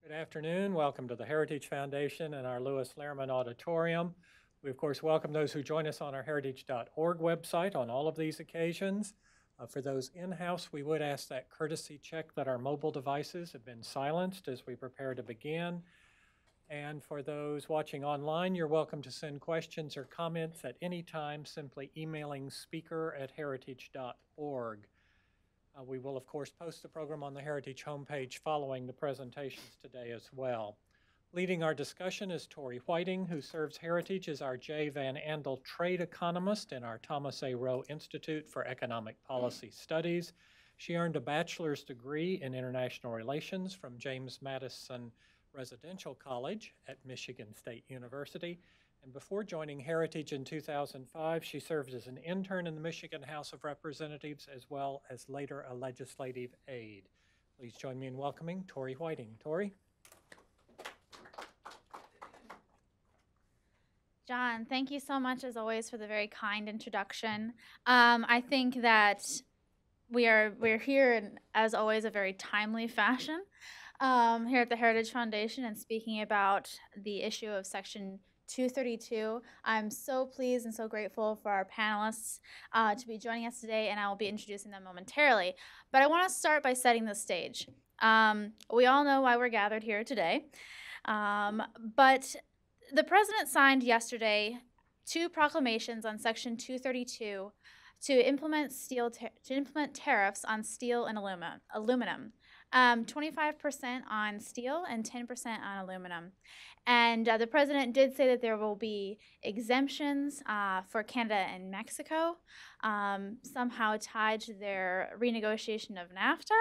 Good afternoon. Welcome to the Heritage Foundation and our Lewis Lehrman Auditorium. We, of course, welcome those who join us on our heritage.org website on all of these occasions. For those in-house, we would ask that courtesy check that our mobile devices have been silenced as we prepare to begin. And for those watching online, you're welcome to send questions or comments at any time, simply emailing speaker@heritage.org. We will, of course, post the program on the Heritage homepage following the presentations today as well. Leading our discussion is Tori Whiting, who serves Heritage as our J. Van Andel Trade Economist in our Thomas A. Rowe Institute for Economic Policy Studies. She earned a bachelor's degree in international relations from James Madison Residential College at Michigan State University. And before joining Heritage in 2005, she served as an intern in the Michigan House of Representatives as well as later a legislative aide. Please join me in welcoming Tori Whiting. Tori? John, thank you so much, as always, for the very kind introduction. I think that we're here in, as always, a very timely fashion here at the Heritage Foundation and speaking about the issue of Section 232. I'm so pleased and so grateful for our panelists to be joining us today, and I will be introducing them momentarily. But I want to start by setting the stage. We all know why we're gathered here today, but the president signed yesterday 2 proclamations on Section 232 to implement tariffs on steel and aluminum. 25% on steel and 10% on aluminum. And the president did say that there will be exemptions for Canada and Mexico, somehow tied to their renegotiation of NAFTA.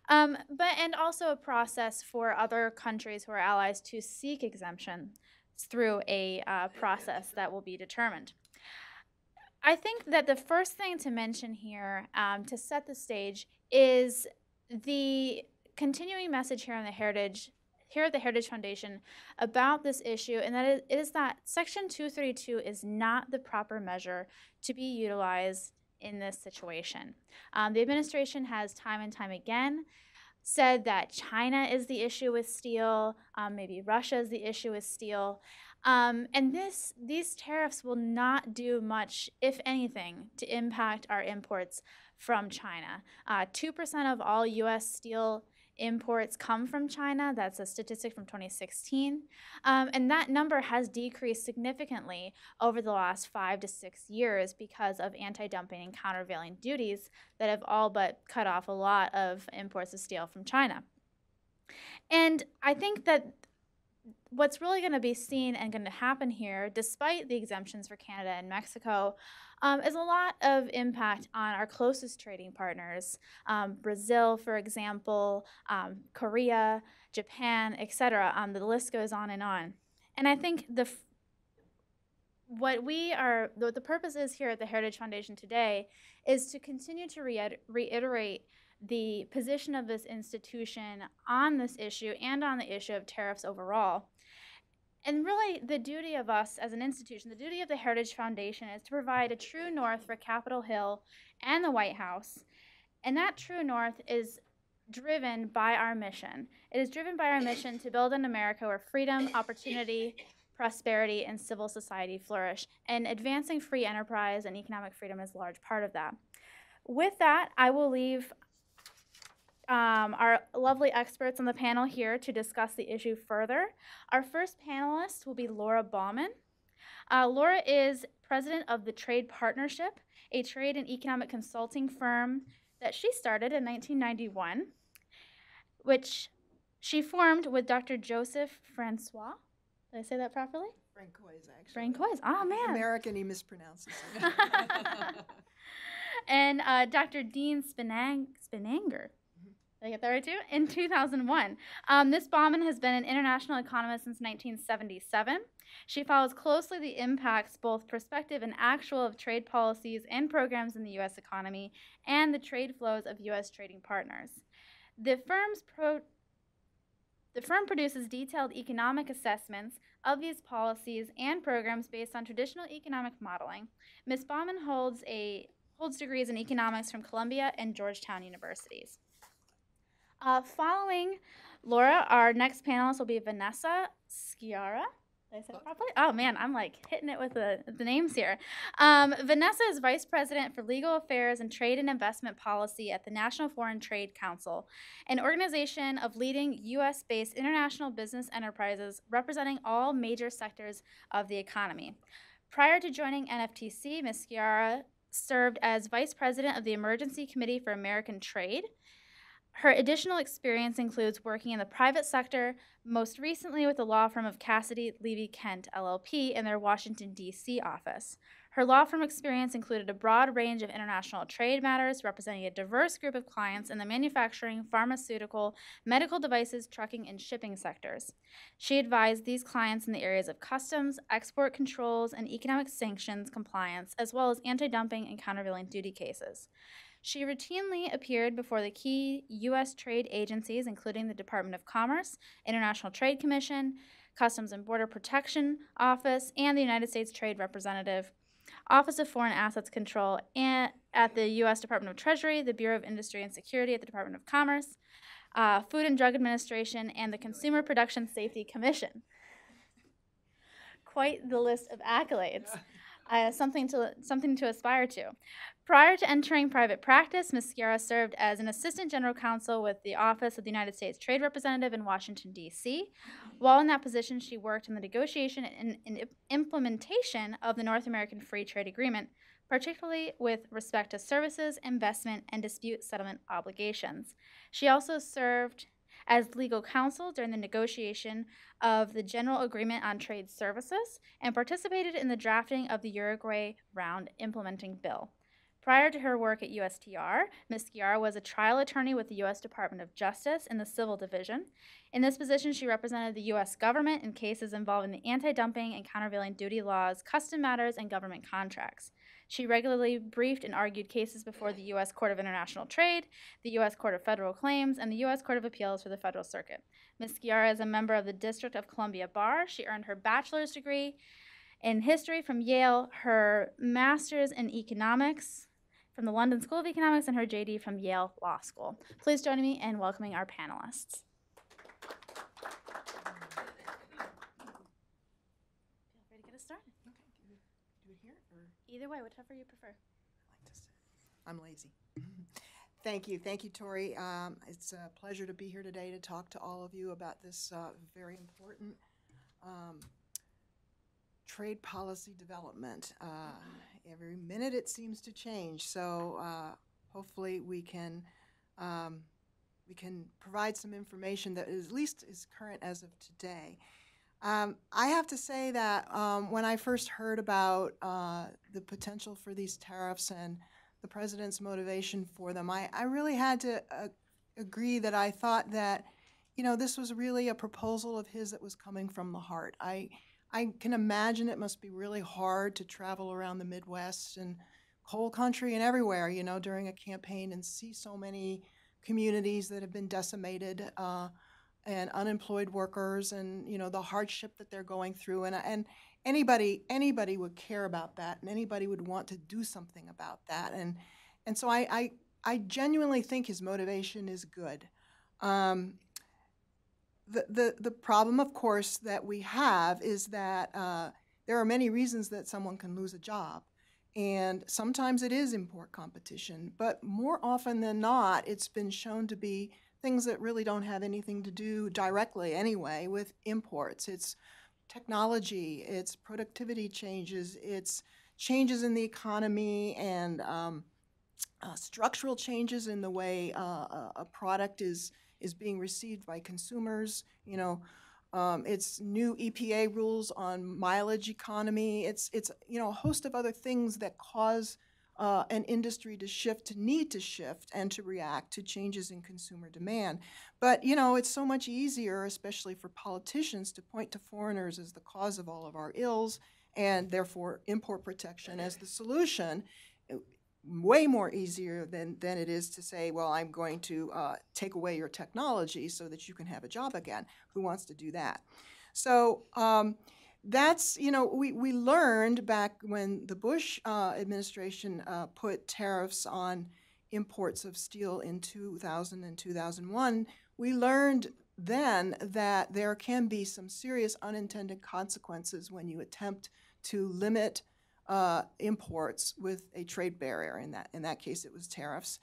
And also a process for other countries who are allies to seek exemption through a process that will be determined. I think that the first thing to mention here to set the stage is the continuing message here at the Heritage Foundation about this issue, and that it is that Section 232 is not the proper measure to be utilized in this situation. The administration has time and time again said that China is the issue with steel, maybe Russia is the issue with steel. And these tariffs will not do much, if anything, to impact our imports from China. 2% of all U.S. steel imports come from China. That's a statistic from 2016. And that number has decreased significantly over the last 5 to 6 years because of anti-dumping and countervailing duties that have all but cut off a lot of imports of steel from China. And I think that what's really going to be seen and going to happen here, despite the exemptions for Canada and Mexico, is a lot of impact on our closest trading partners, Brazil, for example, Korea, Japan, etc. The list goes on. And I think the purpose is here at the Heritage Foundation today is to continue to reiterate the position of this institution on this issue and on the issue of tariffs overall. And really, the duty of us as an institution, the duty of the Heritage Foundation, is to provide a true north for Capitol Hill and the White House. And that true north is driven by our mission. It is driven by our mission to build an America where freedom, opportunity, prosperity, and civil society flourish. And advancing free enterprise and economic freedom is a large part of that. With that, I will leave our lovely experts on the panel here to discuss the issue further. Our first panelist will be Laura Baumann. Laura is president of the Trade Partnership, a trade and economic consulting firm that she started in 1991, which she formed with Dr. Joseph Francois. Did I say that properly? Francois, actually. Francois. Oh, man. American, he mispronounces it. And Dr. Dean Spinanger. Did I get that right too? In 2001. Ms. Baumann has been an international economist since 1977. She follows closely the impacts, both prospective and actual, of trade policies and programs in the U.S. economy and the trade flows of U.S. trading partners. The firm produces detailed economic assessments of these policies and programs based on traditional economic modeling. Ms. Baumann holds degrees in economics from Columbia and Georgetown universities. Following Laura, our next panelist will be Vanessa Sciarra. Did I say it properly? Oh man, I'm like hitting it with the names here. Vanessa is Vice President for Legal Affairs and Trade and Investment Policy at the National Foreign Trade Council, an organization of leading U.S.-based international business enterprises representing all major sectors of the economy. Prior to joining NFTC, Ms. Sciarra served as Vice President of the Emergency Committee for American Trade. Her additional experience includes working in the private sector, most recently with the law firm of Cassidy Levy Kent LLP in their Washington, D.C. office. Her law firm experience included a broad range of international trade matters, representing a diverse group of clients in the manufacturing, pharmaceutical, medical devices, trucking, and shipping sectors. She advised these clients in the areas of customs, export controls, and economic sanctions compliance, as well as anti-dumping and countervailing duty cases. She routinely appeared before the key U.S. trade agencies, including the Department of Commerce, International Trade Commission, Customs and Border Protection Office, and the United States Trade Representative, Office of Foreign Assets Control, and at the U.S. Department of Treasury, the Bureau of Industry and Security at the Department of Commerce, Food and Drug Administration, and the Consumer Production Safety Commission. Quite the list of accolades. Something to aspire to. Prior to entering private practice, Ms. Sciarra served as an Assistant General Counsel with the Office of the United States Trade Representative in Washington, D.C. While in that position, she worked in the negotiation and implementation of the North American Free Trade Agreement, particularly with respect to services, investment, and dispute settlement obligations. She also served as legal counsel during the negotiation of the General Agreement on Trade Services and participated in the drafting of the Uruguay Round Implementing Bill. Prior to her work at USTR, Ms. Sciarra was a trial attorney with the U.S. Department of Justice in the Civil Division. In this position, she represented the U.S. government in cases involving the anti-dumping and countervailing duty laws, custom matters, and government contracts. She regularly briefed and argued cases before the U.S. Court of International Trade, the U.S. Court of Federal Claims, and the U.S. Court of Appeals for the Federal Circuit. Ms. Sciarra is a member of the District of Columbia Bar. She earned her bachelor's degree in history from Yale, her master's in economics from the London School of Economics, and her JD from Yale Law School. Please join me in welcoming our panelists. Feel free to get us started. Okay, do it here or? Either way, whichever you prefer. I like to sit. I'm lazy. Thank you, Tori. It's a pleasure to be here today to talk to all of you about this very important trade policy development. Every minute it seems to change, so hopefully we can provide some information that is at least is current as of today. I have to say that when I first heard about the potential for these tariffs and the president's motivation for them, I really had to agree that I thought that, this was really a proposal of his that was coming from the heart. I can imagine it must be really hard to travel around the Midwest and coal country and everywhere, during a campaign and see so many communities that have been decimated and unemployed workers and, the hardship that they're going through. And anybody would care about that, and anybody would want to do something about that. And so I genuinely think his motivation is good. The problem, of course, that we have is that there are many reasons that someone can lose a job. And sometimes it is import competition, but more often than not, it's been shown to be things that really don't have anything to do directly anyway with imports. It's technology, it's productivity changes, it's changes in the economy and structural changes in the way a product is being received by consumers. It's new EPA rules on mileage economy. It's a host of other things that cause an industry to need to shift and to react to changes in consumer demand. But it's so much easier, especially for politicians, to point to foreigners as the cause of all of our ills, and therefore import protection as the solution. Way more easier than it is to say, well, I'm going to take away your technology so that you can have a job again. Who wants to do that? So that's, we learned back when the Bush administration put tariffs on imports of steel in 2000 and 2001, we learned then that there can be some serious unintended consequences when you attempt to limit imports with a trade barrier. In that case, it was tariffs.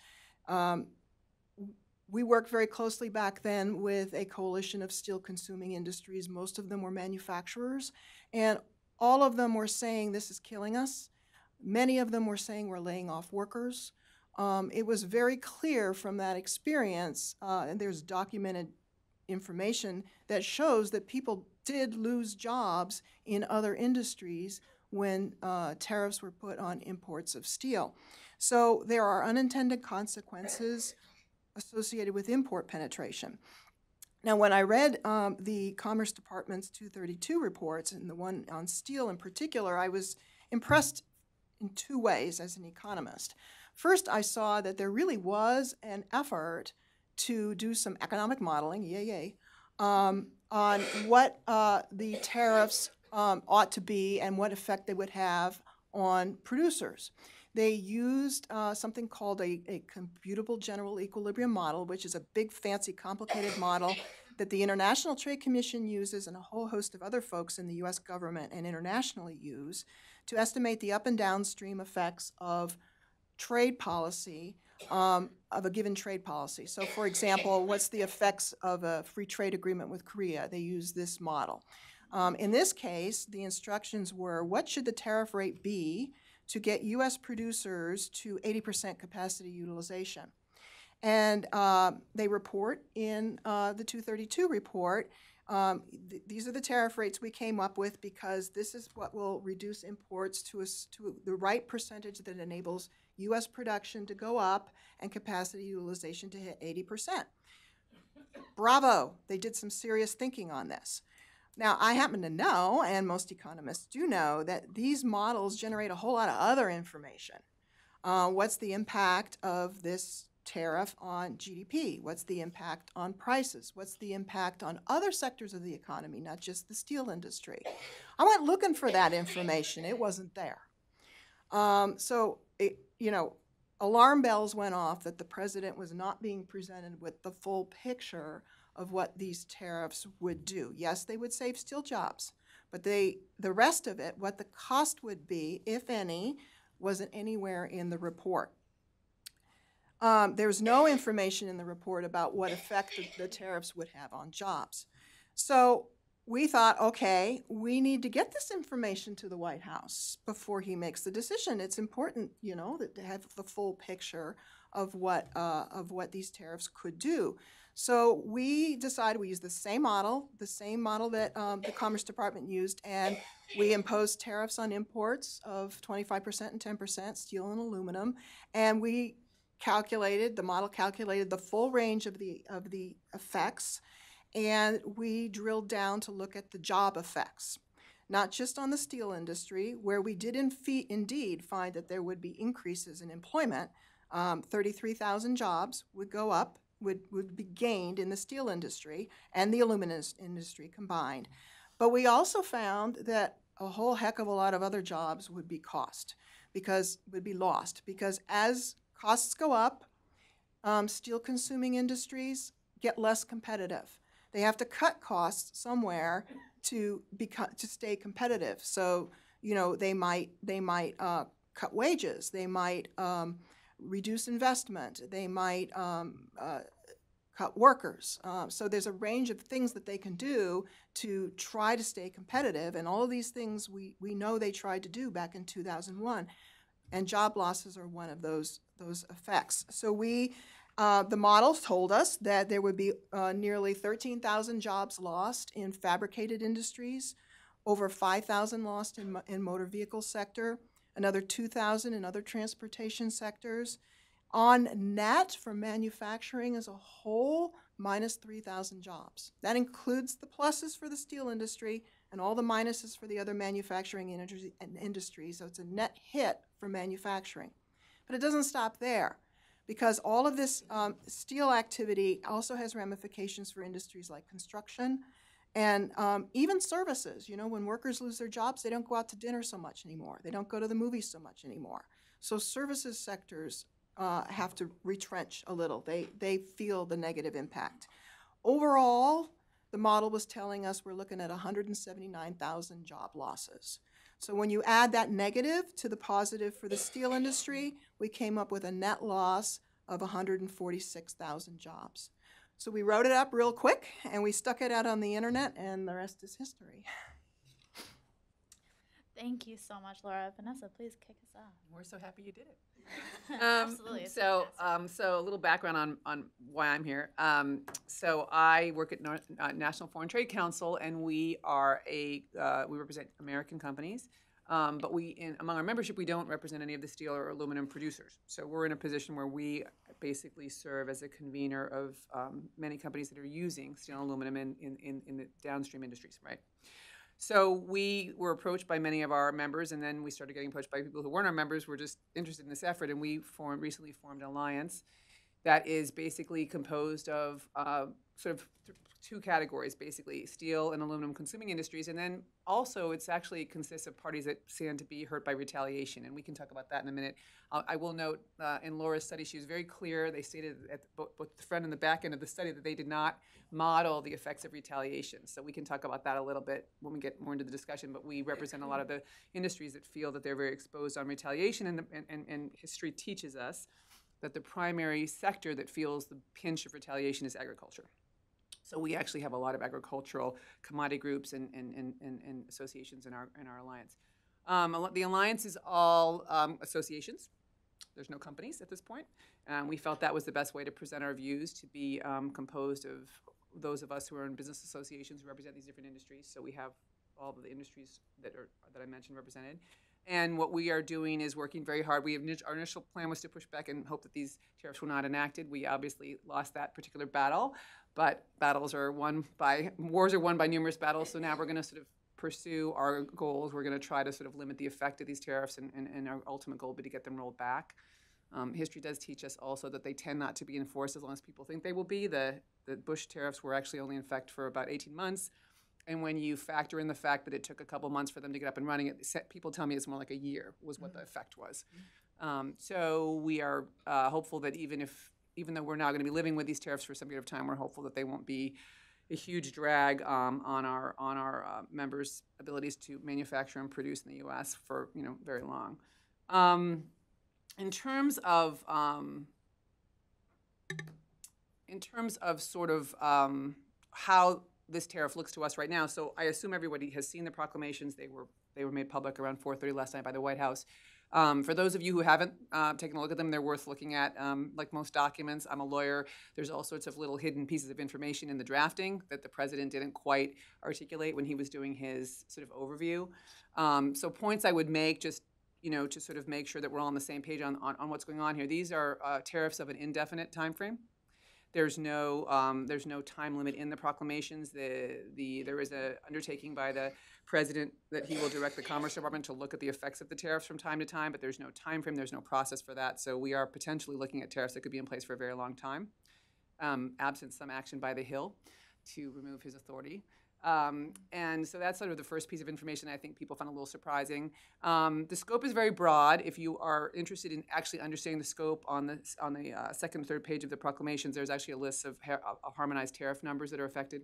We worked very closely back then with a coalition of steel-consuming industries. Most of them were manufacturers, and all of them were saying this is killing us. Many of them were saying we're laying off workers. It was very clear from that experience, and there's documented information that shows that people did lose jobs in other industries when tariffs were put on imports of steel. So there are unintended consequences associated with import penetration. Now, when I read the Commerce Department's 232 reports, and the one on steel in particular, I was impressed in two ways as an economist. First, I saw that there really was an effort to do some economic modeling, on what the tariffs ought to be and what effect they would have on producers. They used something called a computable general equilibrium model, which is a big, fancy, complicated model that the International Trade Commission uses and a whole host of other folks in the U.S. government and internationally use to estimate the up and downstream effects of trade policy, of a given trade policy. So, for example, what's the effects of a free trade agreement with Korea? They use this model. In this case, the instructions were, what should the tariff rate be to get U.S. producers to 80% capacity utilization? And they report in the 232 report, these are the tariff rates we came up with because this is what will reduce imports to the right percentage that enables U.S. production to go up and capacity utilization to hit 80%. Bravo! They did some serious thinking on this. Now, I happen to know, and most economists do know, that these models generate a whole lot of other information. What's the impact of this tariff on GDP? What's the impact on prices? What's the impact on other sectors of the economy, not just the steel industry? I went looking for that information. It wasn't there. Alarm bells went off that the president was not being presented with the full picture of what these tariffs would do. Yes, they would save steel jobs, but the rest of it, what the cost would be, if any, wasn't anywhere in the report. There's no information in the report about what effect the tariffs would have on jobs. So we thought, okay, we need to get this information to the White House before he makes the decision. It's important, to have the full picture of what these tariffs could do. So we decided we used the same model that the Commerce Department used, and we imposed tariffs on imports of 25% and 10%, steel and aluminum, and the model calculated the full range of the effects, and we drilled down to look at the job effects, not just on the steel industry, where we did indeed find that there would be increases in employment. 33,000 jobs would go up, would be gained in the steel industry and the aluminum industry combined. But we also found that a whole heck of a lot of other jobs would be lost, because as costs go up, steel-consuming industries get less competitive. They have to cut costs somewhere to stay competitive. So, they might cut wages. They might reduce investment. They might cut workers. So there's a range of things that they can do to try to stay competitive, and all of these things we know they tried to do back in 2001, and job losses are one of those effects. So the models told us that there would be nearly 13,000 jobs lost in fabricated industries, over 5,000 lost in motor vehicle sector, another 2,000 in other transportation sectors. On net, for manufacturing as a whole, minus 3,000 jobs. That includes the pluses for the steel industry and all the minuses for the other manufacturing industries. So it's a net hit for manufacturing. But it doesn't stop there, because all of this steel activity also has ramifications for industries like construction and even services. When workers lose their jobs, they don't go out to dinner so much anymore. They don't go to the movies so much anymore. So services sectors have to retrench a little. They feel the negative impact. Overall, the model was telling us we're looking at 179,000 job losses. So when you add that negative to the positive for the steel industry, we came up with a net loss of 146,000 jobs. So we wrote it up real quick, and we stuck it out on the internet, and the rest is history. Thank you so much, Laura. Vanessa, please kick us off. We're so happy you did it. Absolutely. It's fantastic. So a little background on why I'm here. So I work at National Foreign Trade Council, and we are we represent American companies. But among our membership, we don't represent any of the steel or aluminum producers. So we're in a position where we basically serve as a convener of many companies that are using steel and aluminum in the downstream industries, right? So we were approached by many of our members, and then we started getting approached by people who weren't our members, who were just interested in this effort, and we recently formed an alliance that is basically composed of sort of two categories, basically, steel and aluminum consuming industries, and then also it actually consists of parties that stand to be hurt by retaliation, and we can talk about that in a minute. I will note in Laura's study, she was very clear. They stated at both the front and the back end of the study that they did not model the effects of retaliation. So we can talk about that a little bit when we get more into the discussion, but we represent a lot of the industries that feel that they're very exposed on retaliation, and history teaches us that the primary sector that feels the pinch of retaliation is agriculture. So we actually have a lot of agricultural commodity groups and associations in our alliance. The alliance is all associations. There's no companies at this point. We felt that was the best way to present our views, to be composed of those of us who are in business associations who represent these different industries. So we have all of the industries that I mentioned represented. And what we are doing is working very hard. Our initial plan was to push back and hope that these tariffs were not enacted. We obviously lost that particular battle, but wars are won by numerous battles. So now we're going to sort of pursue our goals. We're going to try to sort of limit the effect of these tariffs, and our ultimate goal will be to get them rolled back. History does teach us also that they tend not to be enforced as long as people think they will be. The Bush tariffs were actually only in effect for about 18 months. And when you factor in the fact that it took a couple months for them to get up and running, people tell me it's more like a year was what the effect was. So we are hopeful that even though we're now going to be living with these tariffs for some period of time, we're hopeful that they won't be a huge drag on our members' abilities to manufacture and produce in the U.S. for very long. In terms of sort of how this tariff looks to us right now. So I assume everybody has seen the proclamations. They were made public around 4:30 last night by the White House. For those of you who haven't taken a look at them, they're worth looking at. Like most documents, I'm a lawyer. There's all sorts of little hidden pieces of information in the drafting that the president didn't quite articulate when he was doing his sort of overview. So points I would make just to sort of make sure that we're all on the same page on what's going on here. These are tariffs of an indefinite time frame. There's no time limit in the proclamations. There is an undertaking by the president that he will direct the Commerce Department to look at the effects of the tariffs from time to time, but there's no time frame, there's no process for that. So we are potentially looking at tariffs that could be in place for a very long time, absent some action by the Hill to remove his authority. And so that's sort of the first piece of information I think people found a little surprising. The scope is very broad. If you are interested in actually understanding the scope, on the second and third page of the proclamations, there's actually a list of harmonized tariff numbers that are affected.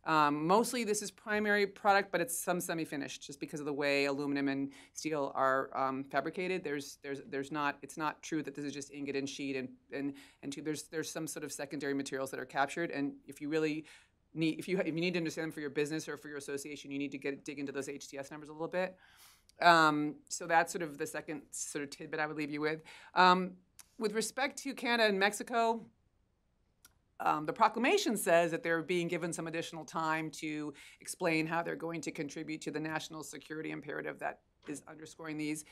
Mostly this is primary product, but it's some semi-finished just because of the way aluminum and steel are fabricated. It's not true that this is just ingot and sheet, and there's some sort of secondary materials that are captured. And if you really if you need to understand them for your business or for your association, you need to dig into those HTS numbers a little bit. So that's sort of the second sort of tidbit I would leave you with. With respect to Canada and Mexico, the proclamation says that they're being given some additional time to explain how they're going to contribute to the national security imperative that is underscoring these.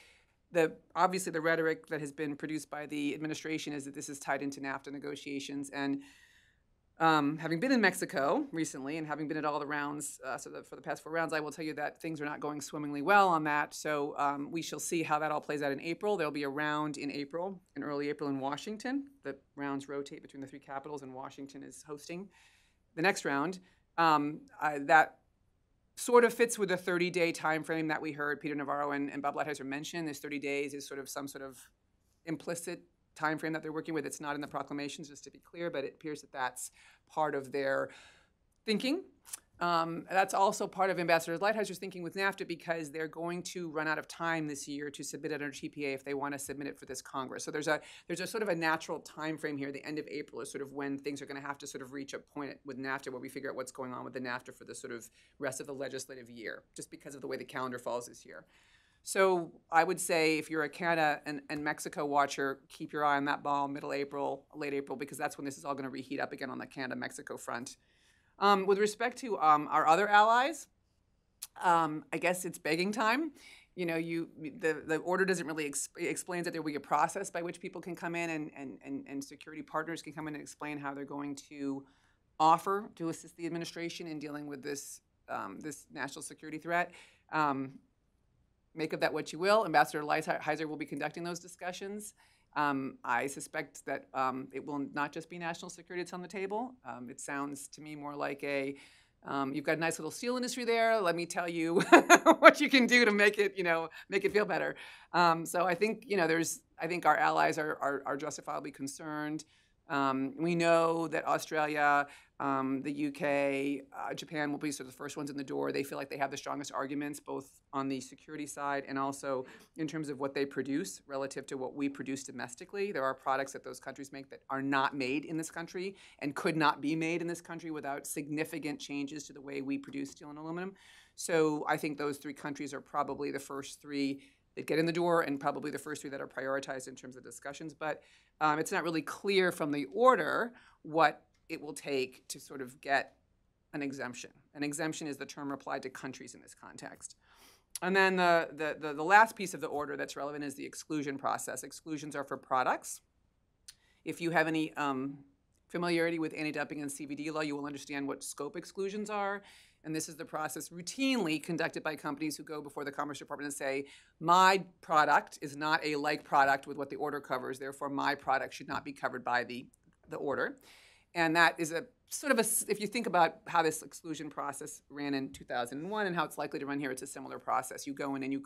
Obviously, the rhetoric that has been produced by the administration is that this is tied into NAFTA negotiations. And having been in Mexico recently and having been at all the rounds, for the past 4 rounds, I will tell you that things are not going swimmingly well on that. So we shall see how that all plays out in April. There'll be a round in early April in Washington. The rounds rotate between the 3 capitals, and Washington is hosting the next round. That sort of fits with the 30-day time frame that we heard Peter Navarro and Bob Lighthizer mention. This 30 days is sort of some sort of implicit time frame that they're working with. It's not in the proclamations, just to be clear, but it appears that that's part of their thinking. That's also part of Ambassador Lighthizer thinking with NAFTA, because they're going to run out of time this year to submit it under TPA if they want to submit it for this Congress. So there's a sort of a natural time frame here. The end of April is sort of when things are going to have to sort of reach a point with NAFTA where we figure out what's going on with the NAFTA for the sort of rest of the legislative year, just because of the way the calendar falls this year. So I would say if you're a Canada and Mexico watcher, keep your eye on that ball middle April, late April, because that's when this is all going to reheat up again on the Canada-Mexico front. With respect to our other allies, I guess it's begging time. You know, the order doesn't really explain that there will be a process by which people can come in and security partners can come in and explain how they're going to offer to assist the administration in dealing with this this national security threat. Make of that what you will. Ambassador Lighthizer will be conducting those discussions. I suspect that it will not just be national security that's on the table. It sounds to me more like you've got a nice little steel industry there. Let me tell you what you can do to make it feel better. So I think, I think our allies are justifiably concerned. We know that Australia, the UK, Japan will be sort of the first ones in the door. They feel like they have the strongest arguments, both on the security side and also in terms of what they produce relative to what we produce domestically. There are products that those countries make that are not made in this country and could not be made in this country without significant changes to the way we produce steel and aluminum. So I think those three countries are probably the first three that get in the door and probably the first three that are prioritized in terms of discussions. But it's not really clear from the order what it will take to sort of get an exemption. An exemption is the term applied to countries in this context. And then the last piece of the order that's relevant is the exclusion process. Exclusions are for products. If you have any familiarity with anti-dumping and CVD law, you will understand what scope exclusions are. And this is the process routinely conducted by companies who go before the Commerce Department and say, my product is not a like product with what the order covers, therefore my product should not be covered by the order. And that is a sort of if you think about how this exclusion process ran in 2001 and how it's likely to run here, it's a similar process. You go in and you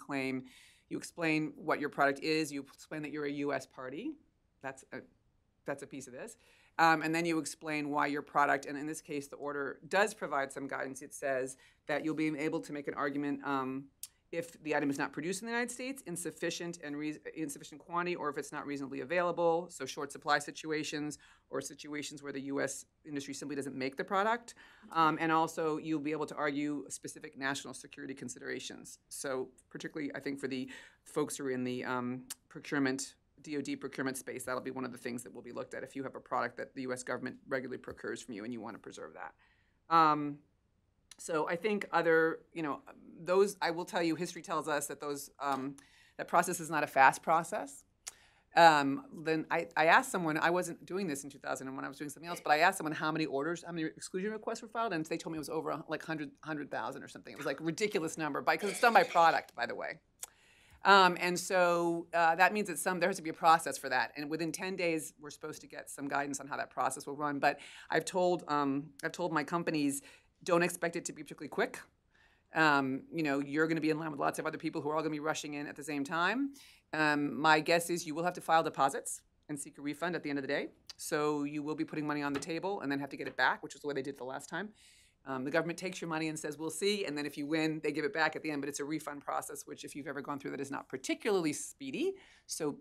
explain what your product is, you explain that you're a US party. That's a piece of this. And then you explain why your product, and in this case, the order does provide some guidance. It says that you'll be able to make an argument if the item is not produced in the United States in sufficient quantity, or if it's not reasonably available, so short supply situations or situations where the U.S. industry simply doesn't make the product. And also, you'll be able to argue specific national security considerations. So particularly, I think, for the folks who are in the DoD procurement space, that'll be one of the things that will be looked at if you have a product that the U.S. government regularly procures from you and you want to preserve that. So I think those, I will tell you, history tells us that that process is not a fast process. Then I asked someone, I wasn't doing this in 2001, I was doing something else, but I asked someone how many exclusion requests were filed, and they told me it was over like 100,000 or something. It was like a ridiculous number, because it's done by product, by the way. And so that means that there has to be a process for that. And within 10 days, we're supposed to get some guidance on how that process will run. But I've told my companies, don't expect it to be particularly quick. You're going to be in line with lots of other people who are all going to be rushing in at the same time. My guess is you will have to file deposits and seek a refund at the end of the day. So you will be putting money on the table and then have to get it back, which is the way they did it the last time. The government takes your money and says, we'll see, and then if you win, they give it back at the end, but it's a refund process, which if you've ever gone through that is not particularly speedy. So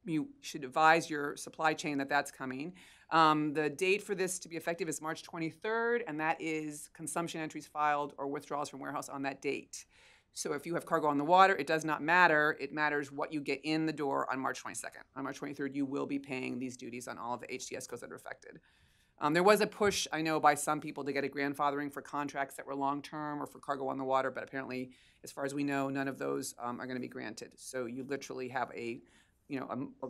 you should advise your supply chain that that's coming. The date for this to be effective is March 23rd, and that is consumption entries filed or withdrawals from warehouse on that date. So if you have cargo on the water, it does not matter. It matters what you get in the door on March 22nd. On March 23rd, you will be paying these duties on all of the HTS codes that are affected. There was a push, I know, by some people to get a grandfathering for contracts that were long-term or for cargo on the water, but apparently, as far as we know, none of those are going to be granted. So you literally have the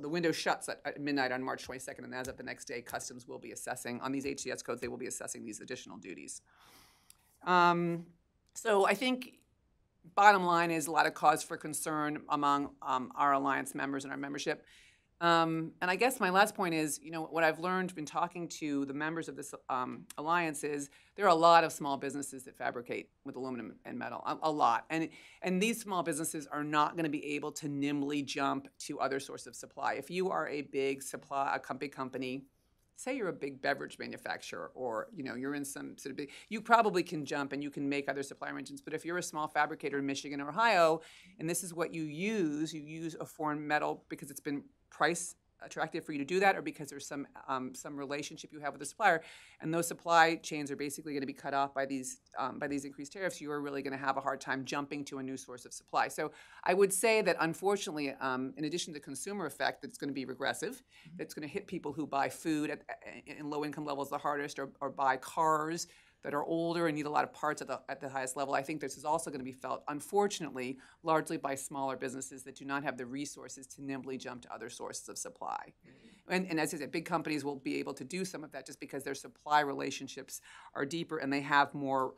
window shuts at midnight on March 22nd, and as of the next day, Customs will be assessing, on these HTS codes, they will be assessing these additional duties. So I think bottom line is a lot of cause for concern among our alliance members and our membership. And I guess my last point is, what I've learned in talking to the members of this alliance is there are a lot of small businesses that fabricate with aluminum and metal, a lot. And these small businesses are not going to be able to nimbly jump to other sources of supply. If you are a big big company, say you're a big beverage manufacturer, or you're in some sort of big, you probably can jump and you can make other supply arrangements. But if you're a small fabricator in Michigan or Ohio, and this is what you use a foreign metal because it's been price attractive for you to do that, or because there's some relationship you have with the supplier, and those supply chains are basically going to be cut off by these increased tariffs, you are really going to have a hard time jumping to a new source of supply. So I would say that unfortunately, in addition to the consumer effect, that's going to be regressive, that's going to hit people who buy food in low income levels the hardest, or buy cars that are older and need a lot of parts at the highest level. I think this is also going to be felt, unfortunately, largely by smaller businesses that do not have the resources to nimbly jump to other sources of supply. And as I said, big companies will be able to do some of that just because their supply relationships are deeper and they have more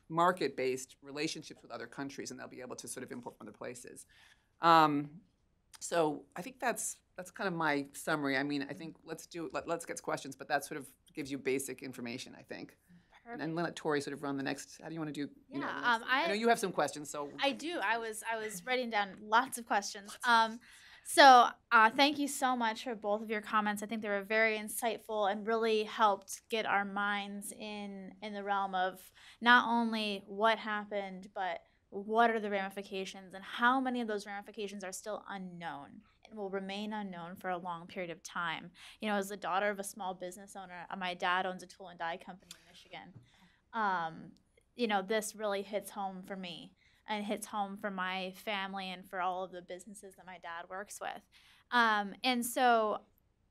market-based relationships with other countries, and they'll be able to sort of import from other places. So I think that's kind of my summary. I mean, I think let's get questions, but that sort of gives you basic information, I think. Perfect. And let Tori sort of run the next. How do you want to do? Yeah, I know you have some questions, so I do. I was writing down lots of questions. So thank you so much for both of your comments. I think they were very insightful and really helped get our minds in the realm of not only what happened, but what are the ramifications, and how many of those ramifications are still unknown and will remain unknown for a long period of time. As the daughter of a small business owner, my dad owns a tool and die company in Michigan. This really hits home for me and hits home for my family and for all of the businesses that my dad works with. And so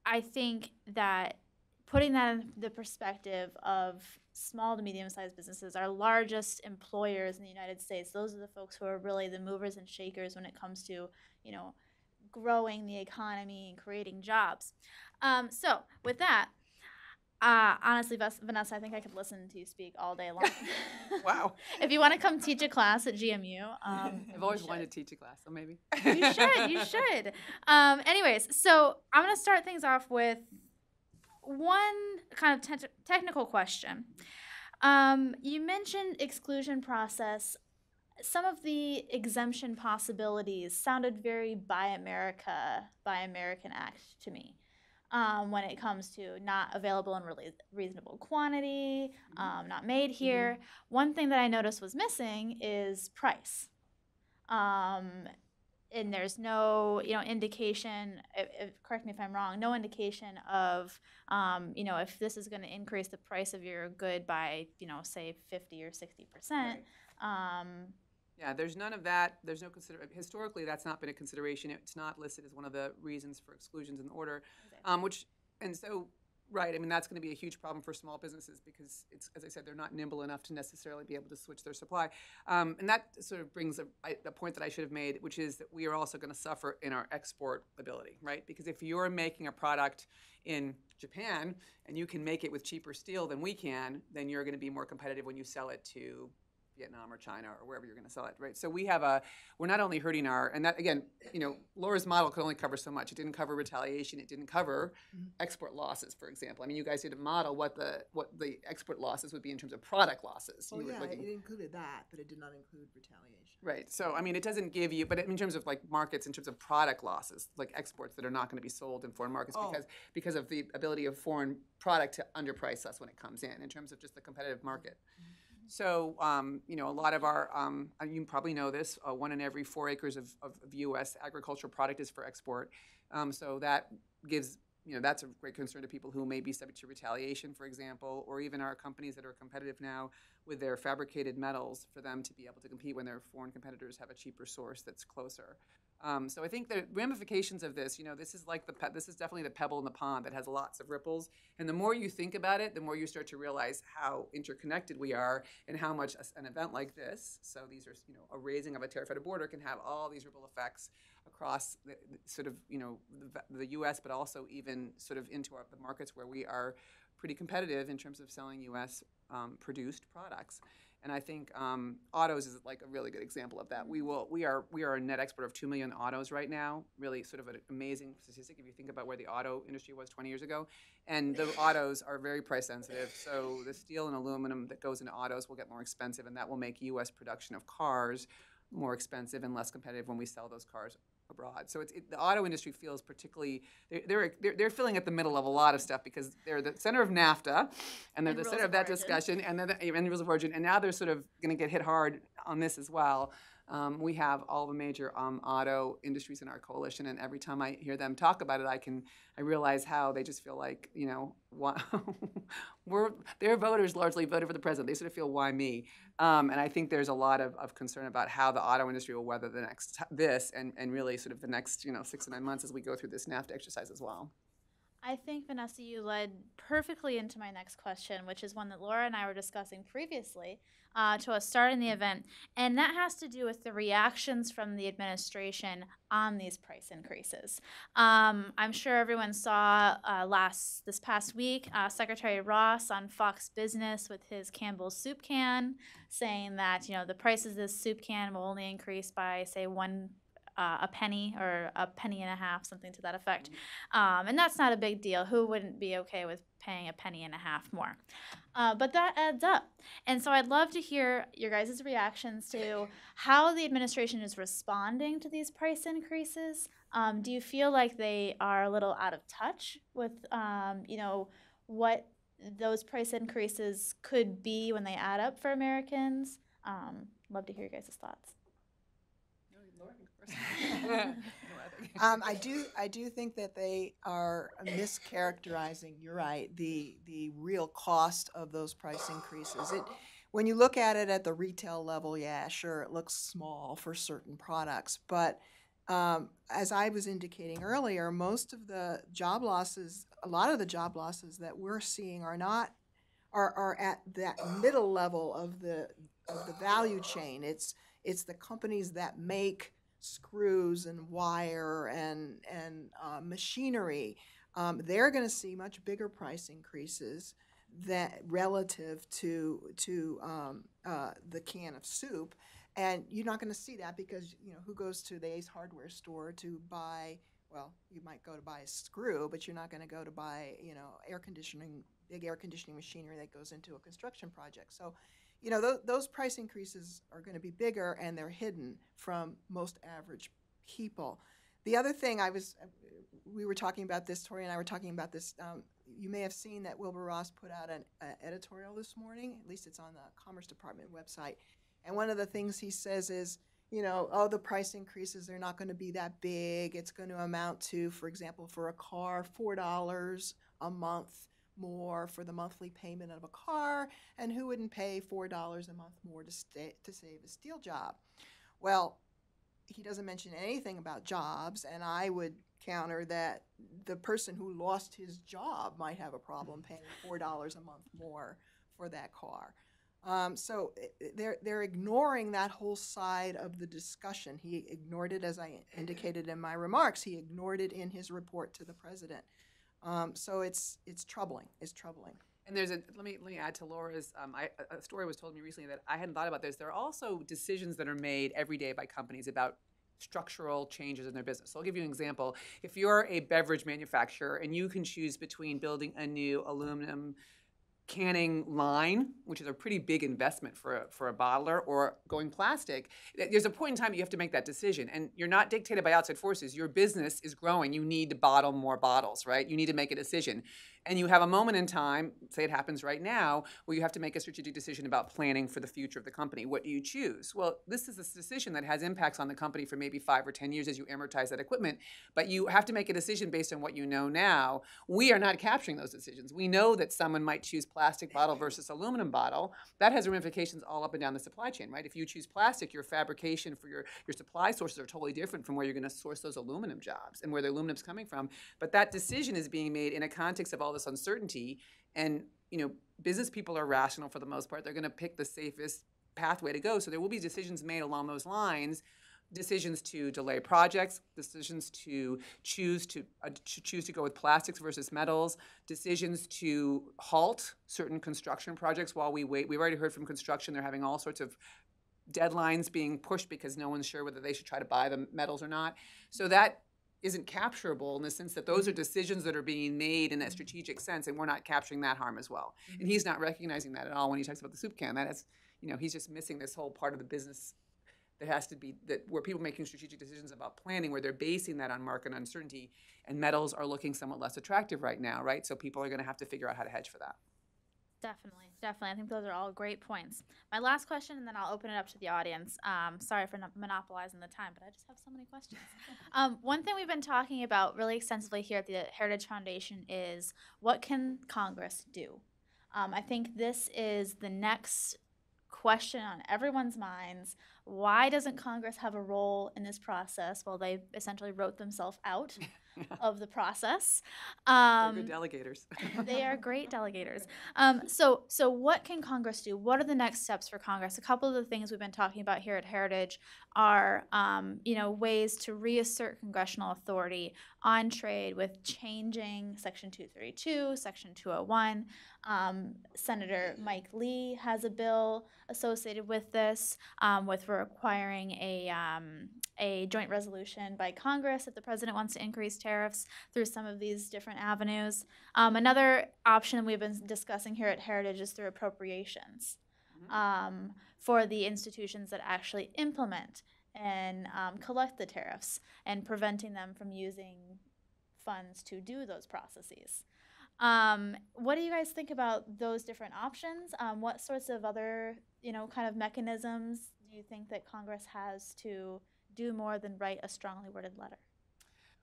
I think that putting that in the perspective of small to medium-sized businesses, our largest employers in the United States, those are the folks who are really the movers and shakers when it comes to, growing the economy and creating jobs. So with that, honestly, Vanessa, I think I could listen to you speak all day long. Wow. If you want to come teach a class at GMU, I've always wanted to teach a class, so maybe. You should. Anyways, so I'm going to start things off with one kind of technical question. You mentioned exclusion process. Some of the exemption possibilities sounded very Buy American Act to me. When it comes to not available in really reasonable quantity, not made here. One thing that I noticed was missing is price. And there's no, indication, correct me if I'm wrong, no indication of, if this is going to increase the price of your good by, say 50 or 60%. Right. Yeah, there's none of that. There's no historically, that's not been a consideration. It's not listed as one of the reasons for exclusions in the order, right. I mean, that's going to be a huge problem for small businesses because it's, as I said, they're not nimble enough to necessarily be able to switch their supply. And that sort of brings a point that I should have made, which is that we are also going to suffer in our export ability, right? Because if you're making a product in Japan and you can make it with cheaper steel than we can, then you're going to be more competitive when you sell it to Vietnam or China or wherever you're going to sell it, right? So we're not only hurting and that again, Laura's model could only cover so much. It didn't cover retaliation. It didn't cover export losses, for example. I mean, you guys did a model what the export losses would be in terms of product losses. Well, it included that, but it did not include retaliation. Right. So, I mean, it doesn't give you, but in terms of like markets, in terms of product losses, like exports that are not going to be sold in foreign markets because of the ability of foreign product to underprice us when it comes in terms of just the competitive market. So, a lot of our, you probably know this, 1 in every 4 acres of U.S. agricultural product is for export. So that gives, that's a great concern to people who may be subject to retaliation, for example, or even our companies that are competitive now with their fabricated metals for them to be able to compete when their foreign competitors have a cheaper source that's closer. So I think the ramifications of this, this is like this is definitely the pebble in the pond that has lots of ripples. And the more you think about it, the more you start to realize how interconnected we are and how much an event like this, so these are, a raising of a tariff at a border can have all these ripple effects across the sort of, the U.S., but also even sort of into the markets where we are pretty competitive in terms of selling U.S. Produced products. And I think autos is like a really good example of that. We are a net export of 2 million autos right now. Really, sort of an amazing statistic if you think about where the auto industry was 20 years ago. And the autos are very price sensitive. So the steel and aluminum that goes into autos will get more expensive, and that will make U.S. production of cars more expensive and less competitive when we sell those cars abroad. So the auto industry feels particularly they're filling at the middle of a lot of stuff because they're the center of NAFTA, and they're the center of that discussion, and then the rules of origin, and now they're sort of going to get hit hard on this as well. We have all the major auto industries in our coalition, and every time I hear them talk about it, I realize how they just feel like, their voters largely voted for the president. They sort of feel, why me? And I think there's a lot of concern about how the auto industry will weather this and really sort of the next 6 to 9 months as we go through this NAFTA exercise as well. I think, Vanessa, you led perfectly into my next question, which is one that Laura and I were discussing previously to us starting the event, and that has to do with the reactions from the administration on these price increases. I'm sure everyone saw this past week, Secretary Ross on Fox Business with his Campbell's soup can saying that the price of this soup can will only increase by, say, a penny or a penny and a half, something to that effect. And that's not a big deal. Who wouldn't be okay with paying a penny and a half more? But that adds up. And so I'd love to hear your guys' reactions to how the administration is responding to these price increases. Do you feel like they are a little out of touch with, what those price increases could be when they add up for Americans? Love to hear your guys' thoughts. I do think that they are mischaracterizing, you're right, the real cost of those price increases. When you look at it at the retail level, yeah, sure, it looks small for certain products, but as I was indicating earlier, most of the job losses, a lot of the job losses that we're seeing are at that middle level of the value chain. It's the companies that make screws and wire and machinery. They're going to see much bigger price increases that relative to the can of soup, and you're not going to see that because who goes to the Ace Hardware store to buy? Well, you might go to buy a screw, but you're not going to go to buy big air conditioning machinery that goes into a construction project. So those price increases are going to be bigger, and they're hidden from most average people. The other thing we were talking about this, Tori and I were talking about this, you may have seen that Wilbur Ross put out an editorial this morning, at least it's on the Commerce Department website, and one of the things he says is, the price increases, they're not going to be that big. It's going to amount to, for example, for a car, $4 a month more for the monthly payment of a car, and who wouldn't pay $4 a month more to save a steel job? Well, he doesn't mention anything about jobs, and I would counter that the person who lost his job might have a problem paying $4 a month more for that car. So they're ignoring that whole side of the discussion. He ignored it, as I indicated in my remarks. He ignored it in his report to the president. So it's troubling. It's troubling. And let me add to Laura's. A story was told me recently that I hadn't thought about this. There are also decisions that are made every day by companies about structural changes in their business. So I'll give you an example. If you're a beverage manufacturer and you can choose between building a new aluminum canning line, which is a pretty big investment for a bottler, or going plastic, there's a point in time you have to make that decision. And you're not dictated by outside forces. Your business is growing. You need to bottle more bottles, right? You need to make a decision. And you have a moment in time, say it happens right now, where you have to make a strategic decision about planning for the future of the company. What do you choose? Well, this is a decision that has impacts on the company for maybe 5 or 10 years as you amortize that equipment. But you have to make a decision based on what you know now. We are not capturing those decisions. We know that someone might choose plastic bottle versus aluminum bottle. That has ramifications all up and down the supply chain, right? If you choose plastic, your fabrication for your supply sources are totally different from where you're going to source those aluminum jobs and where the aluminum's coming from. But that decision is being made in a context of all this uncertainty, and business people are rational for the most part. They're going to pick the safest pathway to go. So there will be decisions made along those lines, decisions to delay projects, decisions to choose to go with plastics versus metals, decisions to halt certain construction projects while we wait. We've already heard from construction; they're having all sorts of deadlines being pushed because no one's sure whether they should try to buy the metals or not. So that isn't capturable in the sense that those are decisions that are being made in a strategic sense, and we're not capturing that harm as well. And he's not recognizing that at all when he talks about the soup can. That is, he's just missing this whole part of the business that has to be, that where people are making strategic decisions about planning, where they're basing that on market uncertainty, and metals are looking somewhat less attractive right now, right? So people are going to have to figure out how to hedge for that. Definitely. I think those are all great points. My last question, and then I'll open it up to the audience. Sorry for not monopolizing the time, but I just have so many questions. One thing we've been talking about really extensively here at the Heritage Foundation is what can Congress do? I think this is the next question on everyone's minds. Why doesn't Congress have a role in this process? Well, they essentially wrote themselves out of the process. They're good delegators. They are great delegators. So what can Congress do? What are the next steps for Congress? A couple of the things we've been talking about here at Heritage are, ways to reassert congressional authority on trade with changing Section 232, Section 201. Senator Mike Lee has a bill associated with this, with requiring a joint resolution by Congress if the president wants to increase tariffs through some of these different avenues. Another option we've been discussing here at Heritage is through appropriations for the institutions that actually implement and collect the tariffs and preventing them from using funds to do those processes. What do you guys think about those different options? What sorts of other, kind of mechanisms do you think that Congress has to do more than write a strongly worded letter?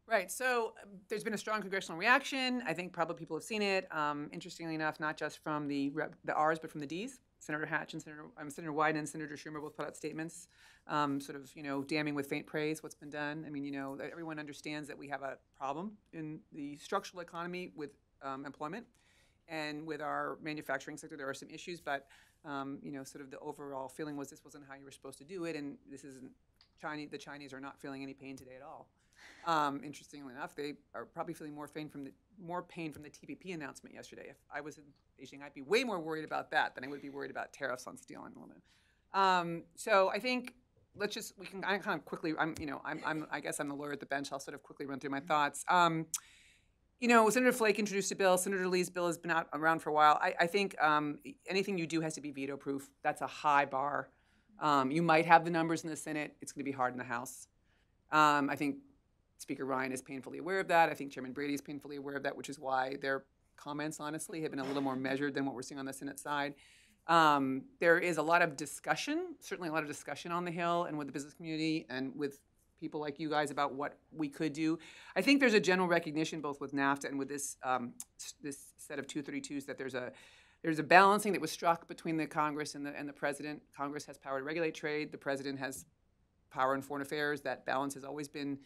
Right. So there's been a strong congressional reaction. I think probably people have seen it. Interestingly enough, not just from the R's, but from the D's. Senator Hatch and Senator Wyden and Senator Schumer both put out statements, damning with faint praise what's been done. I mean, everyone understands that we have a problem in the structural economy with employment, and with our manufacturing sector, there are some issues. But the overall feeling was this wasn't how you were supposed to do it, and this isn't Chinese. The Chinese are not feeling any pain today at all. Interestingly enough, they are probably feeling more pain from the TPP announcement yesterday. If I was in Beijing, I'd be way more worried about that than I would be worried about tariffs on steel and aluminum. So I think I kind of quickly. I guess I'm the lawyer at the bench. I'll sort of quickly run through my thoughts. Senator Flake introduced a bill. Senator Lee's bill has been around for a while. I think anything you do has to be veto-proof. That's a high bar. You might have the numbers in the Senate. It's going to be hard in the House. I think Speaker Ryan is painfully aware of that. I think Chairman Brady is painfully aware of that, which is why their comments, honestly, have been a little more measured than what we're seeing on the Senate side. There is a lot of discussion, certainly a lot of discussion on the Hill and with the business community and with people like you guys about what we could do. I think there's a general recognition, both with NAFTA and with this set of 232s, that there's a balancing that was struck between the Congress and the president. Congress has power to regulate trade. The president has power in foreign affairs. That balance has always been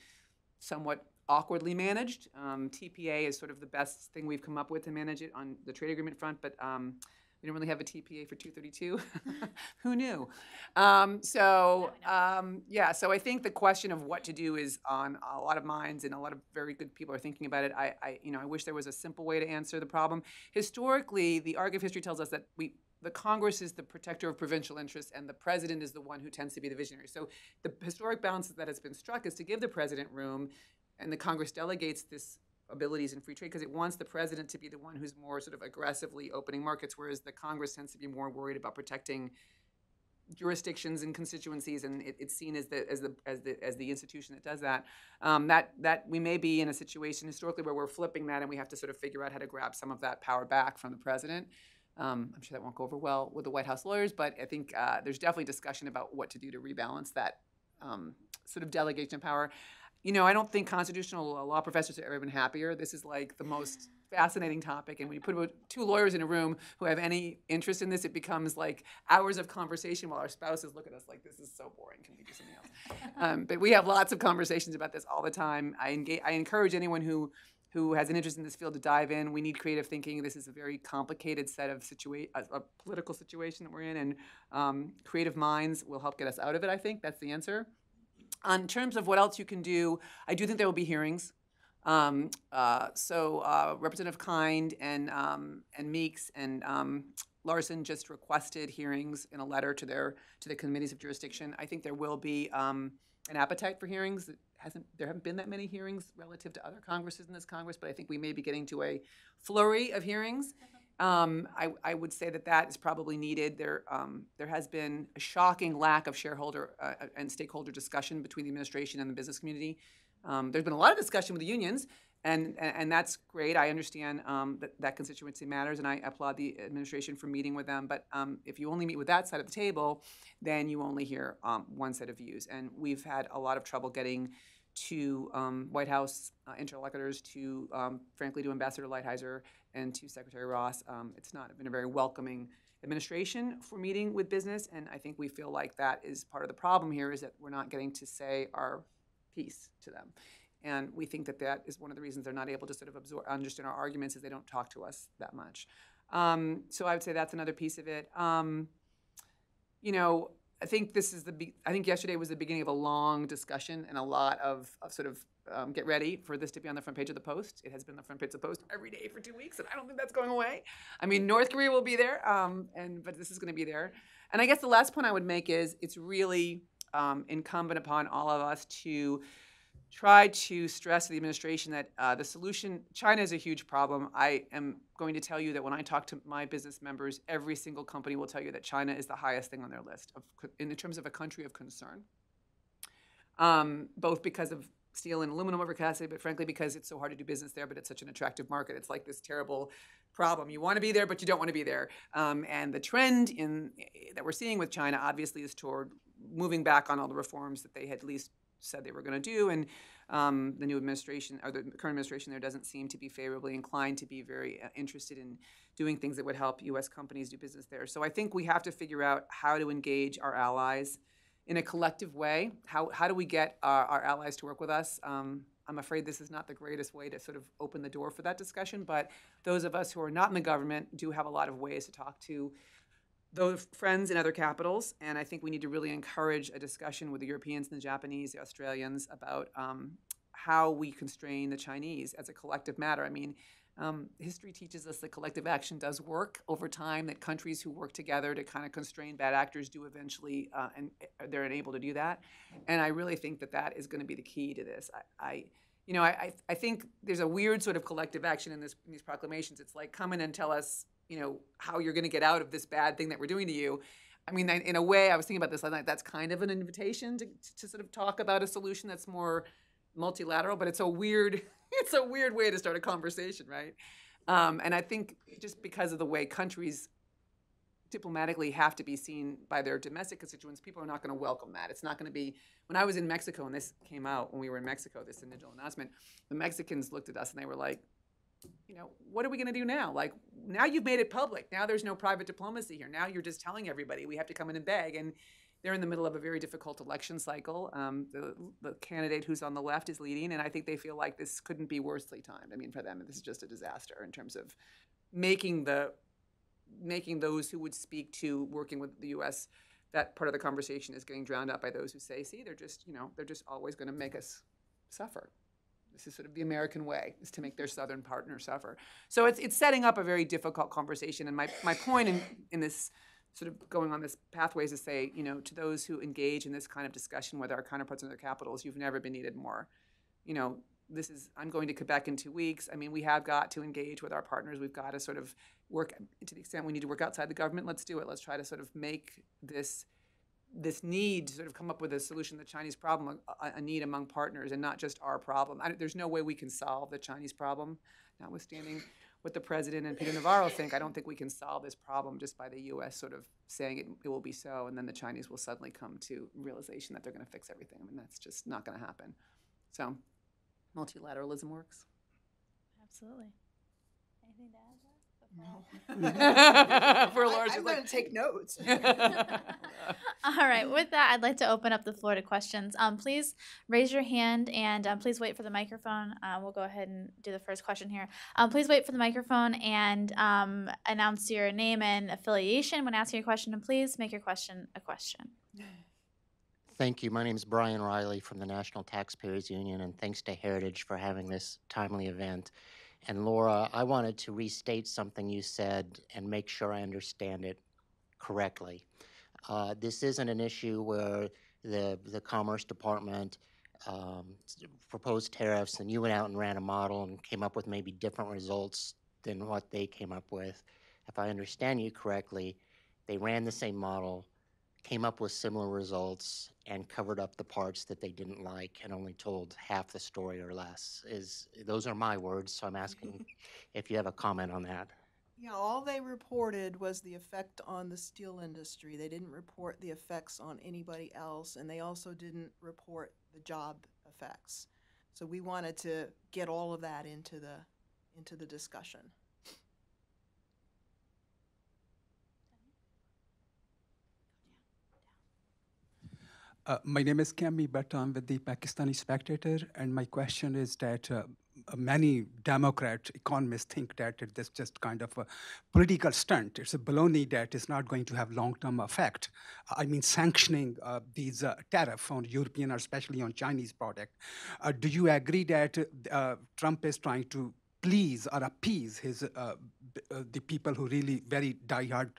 somewhat awkwardly managed. TPA is sort of the best thing we've come up with to manage it on the trade agreement front, but we don't really have a TPA for 232. Who knew? So I think the question of what to do is on a lot of minds, and a lot of very good people are thinking about it. I wish there was a simple way to answer the problem. Historically, the arc of history tells us that the Congress is the protector of provincial interests, and the president is the one who tends to be the visionary. So the historic balance that has been struck is to give the president room, and the Congress delegates this abilities in free trade because it wants the president to be the one who's more sort of aggressively opening markets, whereas the Congress tends to be more worried about protecting jurisdictions and constituencies, and it's seen as the institution that does that. That we may be in a situation historically where we're flipping that, and we have to sort of figure out how to grab some of that power back from the president. I'm sure that won't go over well with the White House lawyers, but I think there's definitely discussion about what to do to rebalance that sort of delegation of power. I don't think constitutional law professors have ever been happier. This is like the most fascinating topic, and when you put two lawyers in a room who have any interest in this, it becomes like hours of conversation while our spouses look at us like, this is so boring, can we do something else? But we have lots of conversations about this all the time. I encourage anyone who has an interest in this field to dive in. We need creative thinking. This is a very complicated set of a political situation that we're in, and creative minds will help get us out of it, I think. That's the answer. On terms of what else you can do, I do think there will be hearings. Representative Kind and Meeks and Larson just requested hearings in a letter to the committees of jurisdiction. I think there will be an appetite for hearings. There haven't been that many hearings relative to other Congresses in this Congress, but I think we may be getting to a flurry of hearings. I would say that is probably needed. There has been a shocking lack of shareholder and stakeholder discussion between the administration and the business community. There's been a lot of discussion with the unions, and that's great. I understand that constituency matters, and I applaud the administration for meeting with them. But if you only meet with that side of the table, then you only hear one set of views. And we've had a lot of trouble getting to White House interlocutors, to frankly to Ambassador Lighthizer and to Secretary Ross. It's not been a very welcoming administration for meeting with business, and I think we feel like that is part of the problem here, is that we're not getting to say our piece to them. And we think that is one of the reasons they're not able to sort of understand our arguments, is they don't talk to us that much. So I would say that's another piece of it. I think I think yesterday was the beginning of a long discussion and a lot of sort of get ready for this to be on the front page of the Post. It has been the front page of the Post every day for 2 weeks, and I don't think that's going away. I mean, North Korea will be there, but this is going to be there. And I guess the last point I would make is it's really incumbent upon all of us to try to stress to the administration that the solution, China is a huge problem. I am going to tell you that when I talk to my business members, every single company will tell you that China is the highest thing on their list in terms of a country of concern, both because of steel and aluminum overcapacity, but frankly because it's so hard to do business there, but it's such an attractive market. It's like this terrible problem. You want to be there, but you don't want to be there. And the trend that we're seeing with China obviously is toward moving back on all the reforms that they had at least said they were going to do, and the new administration, or the current administration there, doesn't seem to be favorably inclined to be very interested in doing things that would help U.S. companies do business there. So I think we have to figure out how to engage our allies in a collective way. How do we get our allies to work with us? I'm afraid this is not the greatest way to sort of open the door for that discussion, but those of us who are not in the government do have a lot of ways to talk to those friends in other capitals, and I think we need to really encourage a discussion with the Europeans and the Japanese, the Australians, about how we constrain the Chinese as a collective matter. I mean, history teaches us that collective action does work over time, that countries who work together to kind of constrain bad actors do eventually, and they're able to do that. And I really think that is going to be the key to this. I think there's a weird sort of collective action in these proclamations. It's like, come in and tell us, how you're going to get out of this bad thing that we're doing to you. I mean, in a way, I was thinking about this last night, that's kind of an invitation to sort of talk about a solution that's more multilateral, but it's a weird way to start a conversation, right? And I think just because of the way countries diplomatically have to be seen by their domestic constituents, people are not going to welcome that. It's not going to be, when I was in Mexico, and this came out when we were in Mexico, this initial announcement, the Mexicans looked at us and they were like, what are we going to do now? Like, now you've made it public. Now there's no private diplomacy here. Now you're just telling everybody we have to come in and beg. And they're in the middle of a very difficult election cycle. The candidate who's on the left is leading, and I think they feel like this couldn't be worsely timed. I mean, for them, this is just a disaster in terms of making those who would speak to working with the U.S., that part of the conversation is getting drowned out by those who say, see, they're just always going to make us suffer. This is sort of the American way, is to make their Southern partner suffer. So it's setting up a very difficult conversation. And my point in this sort of going on this pathway is to say, to those who engage in this kind of discussion with our counterparts in their capitals, you've never been needed more. I'm going to Quebec in 2 weeks. I mean, we have got to engage with our partners. We've got to sort of work, to the extent we need to work outside the government, let's do it. Let's try to sort of make this need to sort of come up with a solution to the Chinese problem, a need among partners and not just our problem. There's no way we can solve the Chinese problem, notwithstanding what the president and Peter Navarro think. I don't think we can solve this problem just by the U.S. sort of saying it will be so, and then the Chinese will suddenly come to realization that they're going to fix everything. I mean, that's just not going to happen. So multilateralism works. Absolutely. Anything to add to that? No. For Lars, I'm going to take notes. All right. With that, I'd like to open up the floor to questions. Please raise your hand and please wait for the microphone. We'll go ahead and do the first question here. Please wait for the microphone and announce your name and affiliation when asking your question, and please make your question a question. Thank you. My name is Brian Riley from the National Taxpayers Union, and thanks to Heritage for having this timely event. And Laura, I wanted to restate something you said and make sure I understand it correctly. This isn't an issue where the Commerce Department proposed tariffs and you went out and ran a model and came up with maybe different results than what they came up with. If I understand you correctly, they ran the same model, came up with similar results, and covered up the parts that they didn't like and only told half the story or less. Those are my words, so I'm asking if you have a comment on that. Yeah, all they reported was the effect on the steel industry. They didn't report the effects on anybody else, and they also didn't report the job effects. So we wanted to get all of that into the discussion. My name is Kami Bhatt. I'm with the Pakistani Spectator, and my question is that many Democrat economists think that it's just kind of a political stunt. It's a baloney that is not going to have long-term effect. I mean, sanctioning these tariffs on European or especially on Chinese product. Do you agree that Trump is trying to please or appease his the people who really very diehard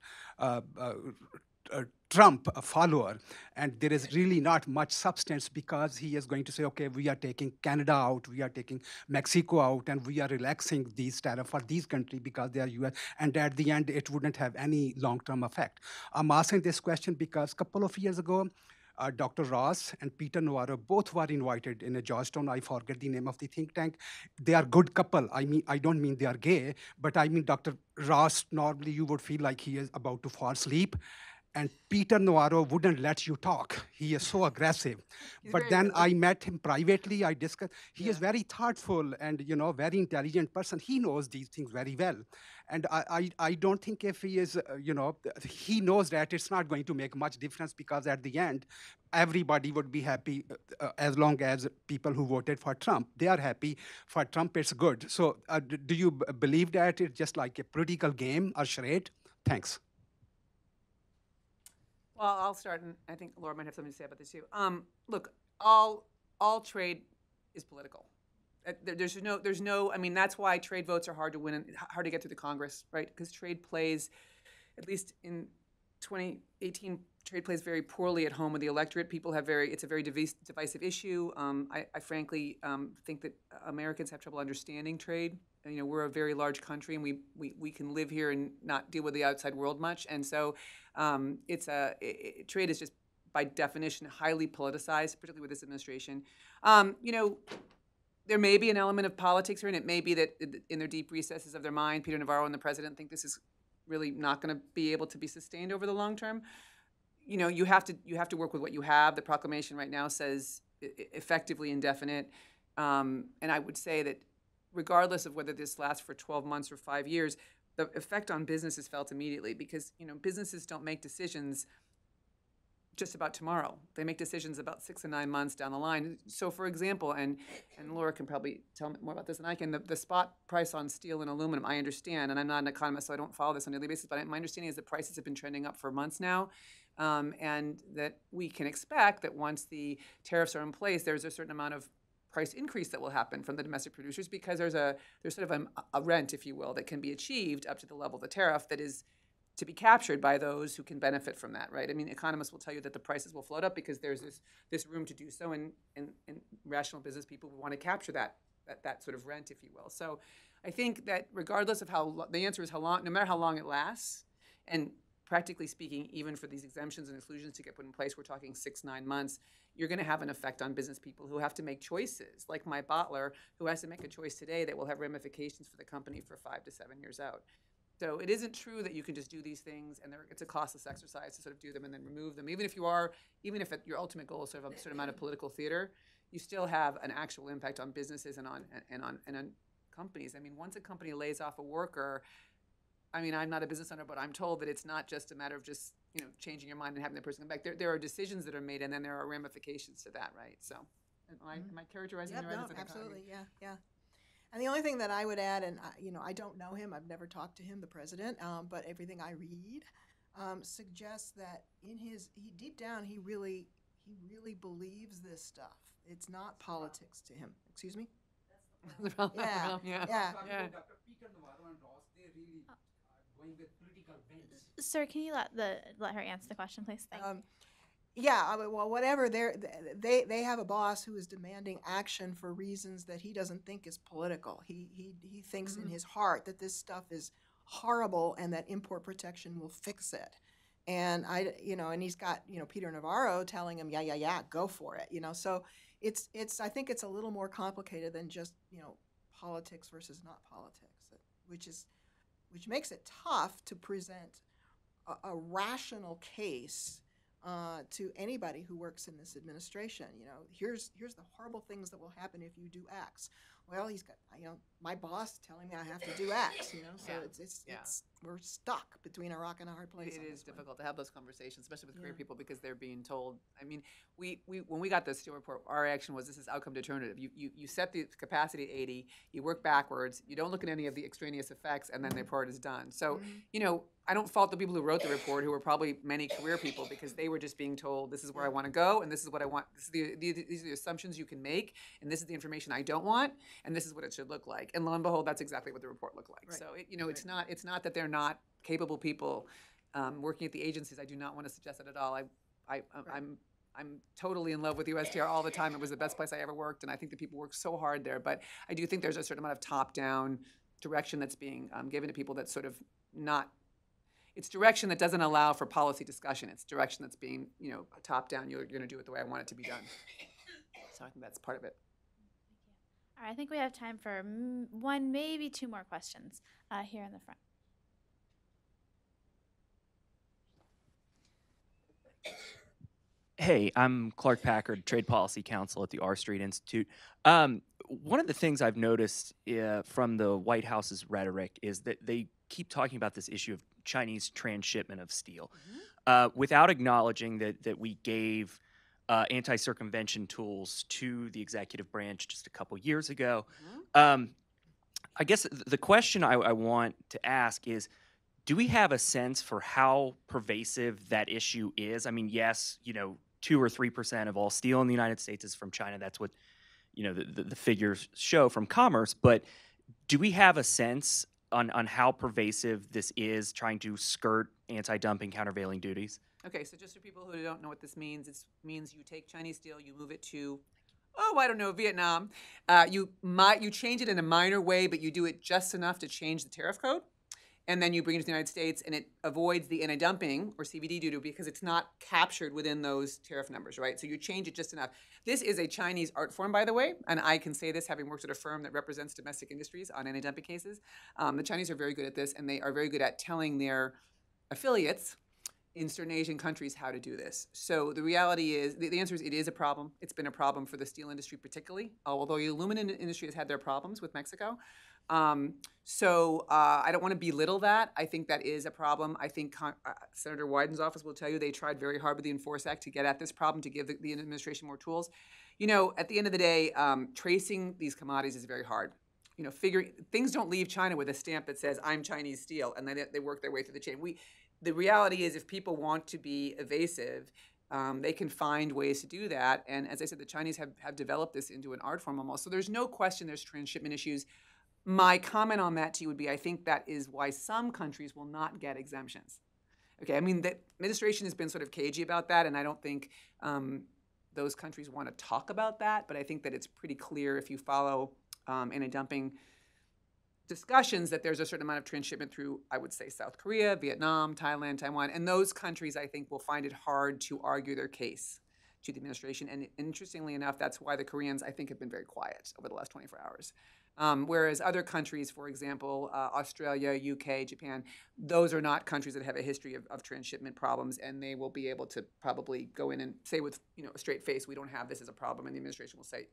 Trump a follower, and there is really not much substance because he is going to say, okay, we are taking Canada out, we are taking Mexico out, and we are relaxing these tariffs for these countries because they are US, and at the end, it wouldn't have any long-term effect. I'm asking this question because a couple of years ago, Dr. Ross and Peter Navarro both were invited in a Georgetown. I forget the name of the think tank. They are good couple. I mean, I don't mean they are gay, but I mean Dr. Ross, normally you would feel like he is about to fall asleep. And Peter Navarro wouldn't let you talk. He is so aggressive. But then I met him privately. I discussed. He is very thoughtful and very intelligent person. He knows these things very well. And I don't think if he is, he knows that it's not going to make much difference because at the end, everybody would be happy as long as people who voted for Trump, they are happy. For Trump, it's good. So do you believe that it's just like a political game or charade? Thanks. Well, I'll start, and I think Laura might have something to say about this too. Look, all trade is political. There's no. I mean, that's why trade votes are hard to win and hard to get through the Congress, right? Because trade plays, at least in 2018, trade plays very poorly at home with the electorate. People have it's a very divisive issue. I frankly think that Americans have trouble understanding trade. We're a very large country, and we can live here and not deal with the outside world much. And so, trade is just by definition highly politicized, particularly with this administration. There may be an element of politics here, and it may be that in their deep recesses of their mind, Peter Navarro and the president think this is really not going to be able to be sustained over the long term. You have to work with what you have. The proclamation right now says effectively indefinite, and I would say that regardless of whether this lasts for 12 months or 5 years, the effect on business is felt immediately because businesses don't make decisions just about tomorrow. They make decisions about 6 to 9 months down the line. So, for example, and Laura can probably tell me more about this than I can, the spot price on steel and aluminum, I understand, and I'm not an economist, so I don't follow this on a daily basis, but my understanding is that prices have been trending up for months now, and that we can expect that once the tariffs are in place, there's a certain amount of price increase that will happen from the domestic producers because there's sort of a rent, if you will, that can be achieved up to the level of the tariff that is to be captured by those who can benefit from that, right? I mean, economists will tell you that the prices will float up because there's this room to do so, and rational business people want to capture that sort of rent, if you will. So I think that regardless of the answer is how long, no matter how long it lasts, and practically speaking, even for these exemptions and exclusions to get put in place, we're talking 6-9 months, you're going to have an effect on business people who have to make choices, like my bottler, who has to make a choice today that will have ramifications for the company for 5 to 7 years out. So it isn't true that you can just do these things and it's a costless exercise to sort of do them and then remove them. Even if your ultimate goal is sort of a certain amount of political theater, you still have an actual impact on businesses and on companies. I mean, once a company lays off a worker, I mean, I'm not a business owner, but I'm told that it's not just a matter of just changing your mind and having the person come back. There are decisions that are made, and then there are ramifications to that, right? So, am I characterizing it right? No, absolutely, yeah. And the only thing that I would add, and I don't know him, I've never talked to him, the president, but everything I read suggests that deep down he he really believes this stuff. It's not politics to him. Excuse me? Yeah. Yeah. Yeah. Yeah. Dr. Peter Navarro and Ross, they really going with political bends. Sir, can you let her answer the question, please? Thank you. Yeah, I mean, well, whatever. They have a boss who is demanding action for reasons that he doesn't think is political. He thinks in his heart that this stuff is horrible and that import protection will fix it. And and he's got Peter Navarro telling him, yeah, go for it. So I think it's a little more complicated than just politics versus not politics, which makes it tough to present a rational case to anybody who works in this administration. Here's the horrible things that will happen if you do X. Well, he's got my boss telling me I have to do X. So Yeah. it's we're stuck between a rock and a hard place. It on is this one. difficult to have those conversations, especially with career Yeah. people, because they're being told. I mean, we when we got the Steele report, our reaction was this is outcome determinative. You set the capacity at 80, you work backwards, you don't look at any of the extraneous effects, and then the report is done. So, I don't fault the people who wrote the report, who were probably many career people, because they were just being told this is where I want to go, and this is what I want. These are the assumptions you can make, and this is the information I don't want, and this is what it should look like. And lo and behold, that's exactly what the report looked like. Right. So, it's not that they're not capable people working at the agencies. I do not want to suggest that at all. I'm totally in love with USTR all the time. It was the best place I ever worked, and I think the people work so hard there. But I do think there's a certain amount of top-down direction that's being given to people that's sort of not. It's direction that doesn't allow for policy discussion. It's direction that's being, top-down. You're going to do it the way I want it to be done. So I think that's part of it. All right, I think we have time for one, maybe two more questions here in the front. Hey, I'm Clark Packard, Trade Policy Counsel at the R Street Institute. One of the things I've noticed from the White House's rhetoric is that they keep talking about this issue of Chinese transshipment of steel without acknowledging that we gave anti-circumvention tools to the executive branch just a couple years ago. I guess the question I want to ask is, do we have a sense for how pervasive that issue is? I mean, yes, 2 or 3% of all steel in the United States is from China. That's what, the figures show from Commerce. But do we have a sense on how pervasive this is, trying to skirt anti-dumping countervailing duties? Okay, so just for people who don't know what this means, it means you take Chinese steel, you move it to, I don't know, Vietnam. You change it in a minor way, but you do it just enough to change the tariff code. And then you bring it to the United States, and it avoids the anti-dumping or CVD duty because it's not captured within those tariff numbers, right? So you change it just enough. This is a Chinese art form, by the way, and I can say this having worked at a firm that represents domestic industries on anti-dumping cases. The Chinese are very good at this, and they are very good at telling their affiliates in certain Asian countries how to do this. So the reality is, the answer is it is a problem. It's been a problem for the steel industry particularly, although the aluminum industry has had their problems with Mexico. I don't want to belittle that. I think that is a problem. I think Senator Wyden's office will tell you they tried very hard with the Enforce Act to get at this problem, to give the administration more tools. At the end of the day, tracing these commodities is very hard. Things don't leave China with a stamp that says, I'm Chinese steel, and then they work their way through the chain. The reality is, if people want to be evasive, they can find ways to do that. And as I said, the Chinese have developed this into an art form almost. So there's no question there's transshipment issues. My comment on that to you would be, I think that is why some countries will not get exemptions. Okay, I mean, the administration has been sort of cagey about that, and I don't think those countries want to talk about that, but I think that it's pretty clear if you follow anti-dumping discussions that there's a certain amount of transshipment through, I would say, South Korea, Vietnam, Thailand, Taiwan, and those countries, I think, will find it hard to argue their case to the administration. And interestingly enough, that's why the Koreans, I think, have been very quiet over the last 24 hours. Whereas other countries, for example, Australia, UK, Japan, those are not countries that have a history of transshipment problems, and they will be able to probably go in and say with a straight face, we don't have this as a problem, and the administration will say,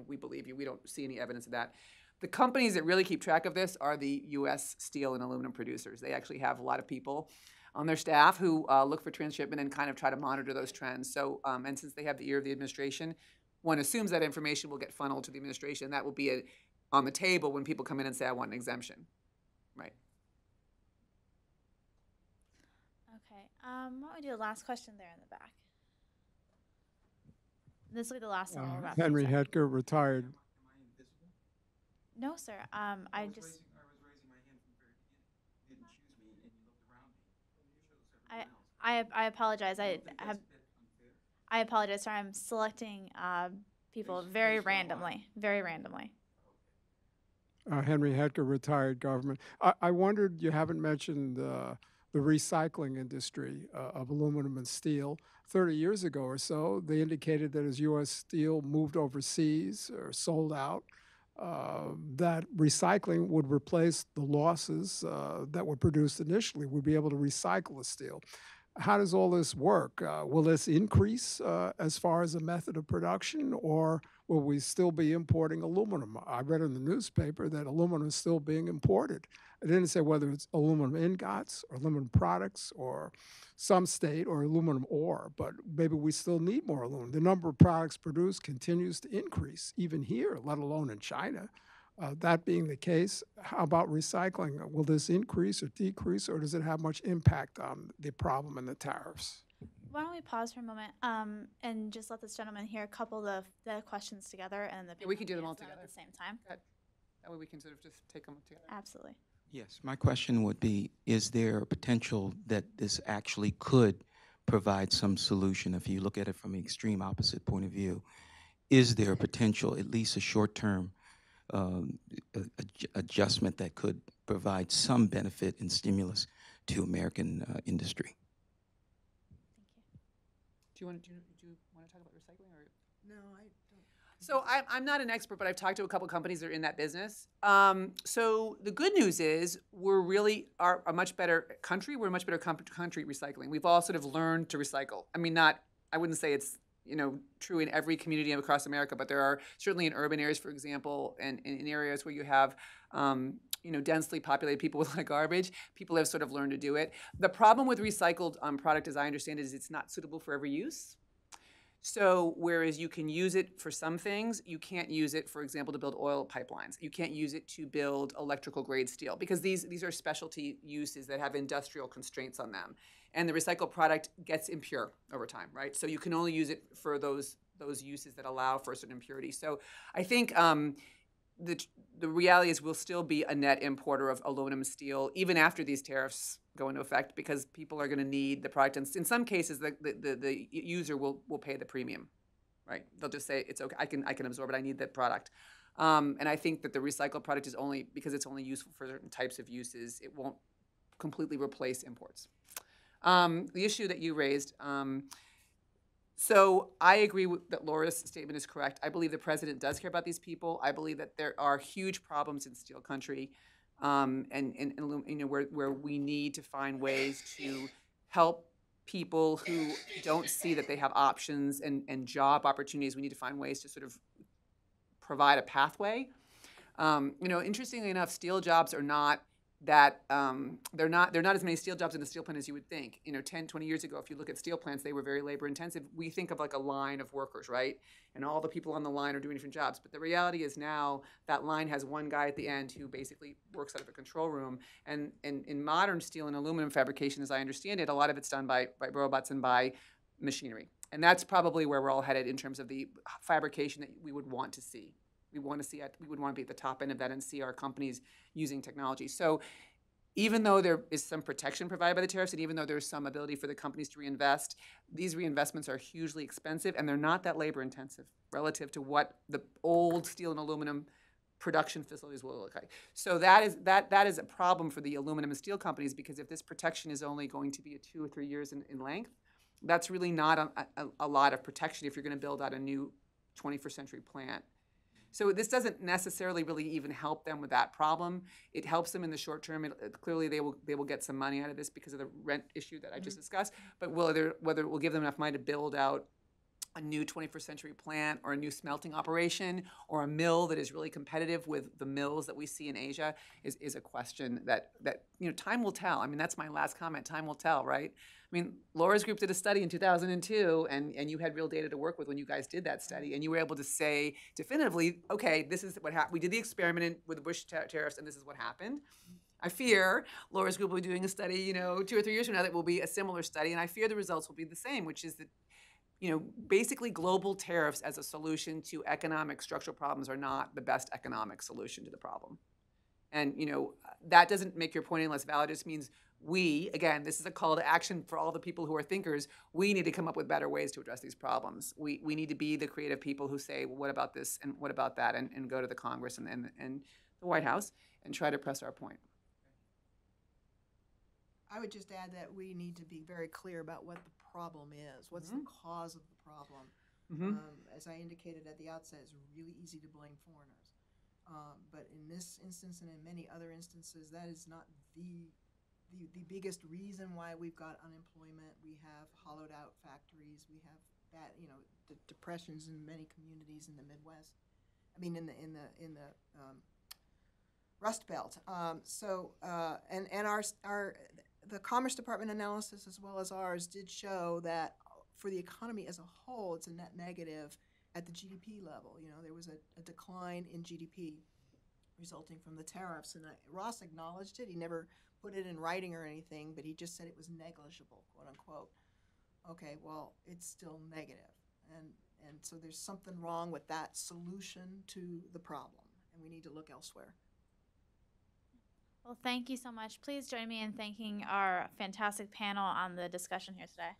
we believe you, we don't see any evidence of that. The companies that really keep track of this are the U.S. steel and aluminum producers. They actually have a lot of people on their staff who look for transshipment and kind of try to monitor those trends. So, and since they have the ear of the administration, one assumes that information will get funneled to the administration. That will be on the table when people come in and say, I want an exemption, right? Okay, why don't we do the last question there in the back? This will be the last one we'll wrap Henry things up. Hetker, retired. No, sir. I just. I apologize. I apologize, sir. I'm selecting people very randomly. Very randomly. Henry Hetker, retired government. I wondered, you haven't mentioned the recycling industry of aluminum and steel. 30 years ago or so, they indicated that as U.S. Steel moved overseas or sold out, that recycling would replace the losses that were produced initially. We'd be able to recycle the steel. How does all this work? Will this increase as far as a method of production, or will we still be importing aluminum? I read in the newspaper that aluminum is still being imported. It didn't say whether it's aluminum ingots or aluminum products or some state or aluminum ore, but maybe we still need more aluminum. The number of products produced continues to increase, even here, let alone in China. That being the case, how about recycling? Will this increase or decrease, or does it have much impact on the problem and the tariffs? Why don't we pause for a moment and just let this gentleman here couple the questions together, and the we can do them panel all answer together. at the same time. That way we can sort of just take them together. Absolutely. Yes, my question would be, is there a potential that this actually could provide some solution? If you look at it from an extreme opposite point of view, is there a potential, at least a short-term adjustment that could provide some benefit and stimulus to American industry? Do you want to talk about recycling? Or? No, I don't. So I'm not an expert, but I've talked to a couple companies that are in that business. So the good news is we're really are a much better country. We're a much better country recycling. We've all sort of learned to recycle. I mean, I wouldn't say it's true in every community across America, but there are certainly in urban areas, for example, and in areas where you have densely populated people with a lot of garbage, people have sort of learned to do it. The problem with recycled product, as I understand it, is it's not suitable for every use. So whereas you can use it for some things, you can't use it, for example, to build oil pipelines. You can't use it to build electrical grade steel because these are specialty uses that have industrial constraints on them. And the recycled product gets impure over time, right? So you can only use it for those uses that allow for a certain impurity. So I think the reality is we'll still be a net importer of aluminum and steel even after these tariffs go into effect because people are going to need the product. And in some cases, the user will pay the premium, right? They'll just say, it's okay, I can absorb it, I need that product. And I think that the recycled product is only, because it's only useful for certain types of uses, it won't completely replace imports. The issue that you raised, so I agree that Laura's statement is correct. I believe the president does care about these people. I believe that there are huge problems in steel country, and where we need to find ways to help people who don't see that they have options and job opportunities. We need to find ways to sort of provide a pathway. Interestingly enough, steel jobs are not that there are not as many steel jobs in the steel plant as you would think. 10, 20 years ago, if you look at steel plants, they were very labor intensive. We think of like a line of workers, right? And all the people on the line are doing different jobs. But the reality is now that line has one guy at the end who basically works out of a control room. And in modern steel and aluminum fabrication, as I understand it, a lot of it's done by robots and by machinery. And that's probably where we're all headed in terms of the fabrication that we would want to see. We would want to be at the top end of that and see our companies using technology. So even though there is some protection provided by the tariffs and even though there's some ability for the companies to reinvest, these reinvestments are hugely expensive and they're not that labor intensive relative to what the old steel and aluminum production facilities will look like. So that is a problem for the aluminum and steel companies because if this protection is only going to be 2 or 3 years in length, that's really not a lot of protection if you're going to build out a new 21st century plant. So this doesn't necessarily really even help them with that problem. It helps them in the short term. Clearly, they will get some money out of this because of the rent issue that I just discussed. But whether it will give them enough money to build out a new 21st century plant or a new smelting operation or a mill that is really competitive with the mills that we see in Asia is a question that time will tell. I mean, that's my last comment. Time will tell, right? I mean, Laura's group did a study in 2002, and you had real data to work with when you guys did that study, and you were able to say definitively, okay, this is what happened. We did the experiment with the Bush tariffs, and this is what happened. I fear Laura's group will be doing a study, 2 or 3 years from now that will be a similar study, and I fear the results will be the same, which is that, basically global tariffs as a solution to economic structural problems are not the best economic solution to the problem. And, that doesn't make your point any less valid. It just means again, this is a call to action for all the people who are thinkers. We need to come up with better ways to address these problems. We need to be the creative people who say, well, what about this and what about that? And go to the Congress and the White House and try to press our point. I would just add that we need to be very clear about what the problem is. What's the cause of the problem? As I indicated at the outset, it's really easy to blame foreigners. But in this instance and in many other instances, that is not the biggest reason why we've got unemployment. We have hollowed out factories. We have bad, the depressions in many communities in the Midwest. I mean, in the Rust Belt. The Commerce Department analysis, as well as ours, did show that for the economy as a whole, it's a net negative at the GDP level. There was a decline in GDP resulting from the tariffs, and Ross acknowledged it. He never put it in writing or anything, but he just said it was negligible, quote unquote. Okay, well, it's still negative, and so there's something wrong with that solution to the problem, and we need to look elsewhere. Well, thank you so much. Please join me in thanking our fantastic panel on the discussion here today.